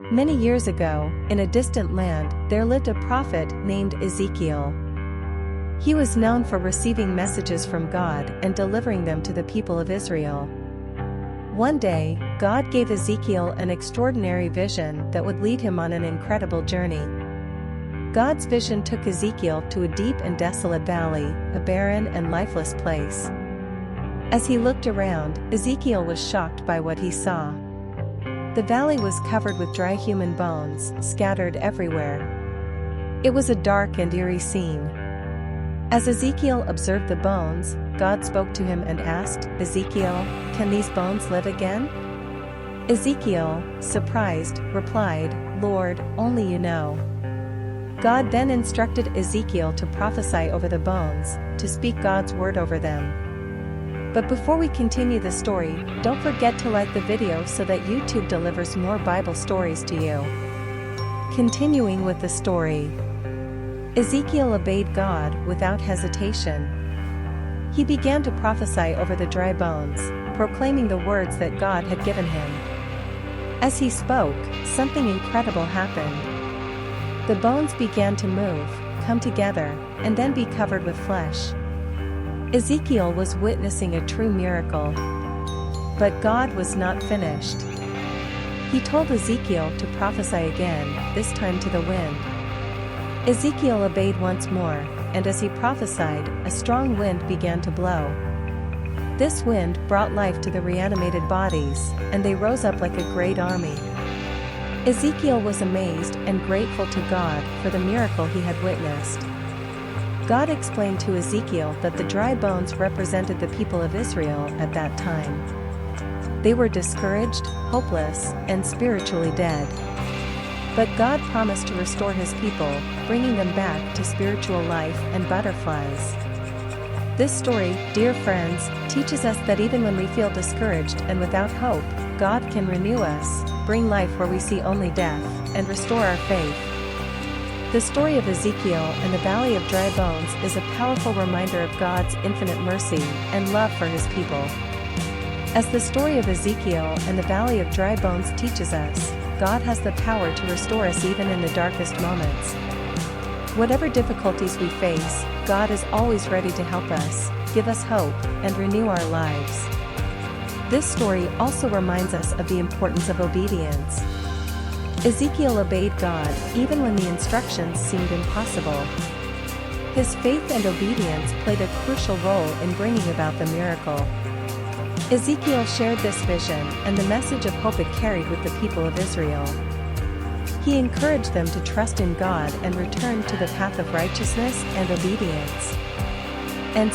Many years ago, in a distant land, there lived a prophet named Ezekiel. He was known for receiving messages from God and delivering them to the people of Israel. One day, God gave Ezekiel an extraordinary vision that would lead him on an incredible journey. God's vision took Ezekiel to a deep and desolate valley, a barren and lifeless place. As he looked around, Ezekiel was shocked by what he saw. The valley was covered with dry human bones, scattered everywhere. It was a dark and eerie scene. As Ezekiel observed the bones, God spoke to him and asked, "Ezekiel, can these bones live again?" Ezekiel, surprised, replied, "Lord, only you know." God then instructed Ezekiel to prophesy over the bones, to speak God's word over them. But before we continue the story, don't forget to like the video so that YouTube delivers more Bible stories to you. Continuing with the story. Ezekiel obeyed God without hesitation. He began to prophesy over the dry bones, proclaiming the words that God had given him. As he spoke, something incredible happened. The bones began to move, come together, and then be covered with flesh. Ezekiel was witnessing a true miracle. But God was not finished. He told Ezekiel to prophesy again, this time to the wind. Ezekiel obeyed once more, and as he prophesied, a strong wind began to blow. This wind brought life to the reanimated bodies, and they rose up like a great army. Ezekiel was amazed and grateful to God for the miracle he had witnessed. God explained to Ezekiel that the dry bones represented the people of Israel at that time. They were discouraged, hopeless, and spiritually dead. But God promised to restore his people, bringing them back to spiritual life and butterflies. This story, dear friends, teaches us that even when we feel discouraged and without hope, God can renew us, bring life where we see only death, and restore our faith. The story of Ezekiel and the Valley of Dry Bones is a powerful reminder of God's infinite mercy and love for his people. As the story of Ezekiel and the Valley of Dry Bones teaches us, God has the power to restore us even in the darkest moments. Whatever difficulties we face, God is always ready to help us, give us hope, and renew our lives. This story also reminds us of the importance of obedience. Ezekiel obeyed God even when the instructions seemed impossible. His faith and obedience played a crucial role in bringing about the miracle. Ezekiel shared this vision and the message of hope it carried with the people of Israel. He encouraged them to trust in God and return to the path of righteousness and obedience. And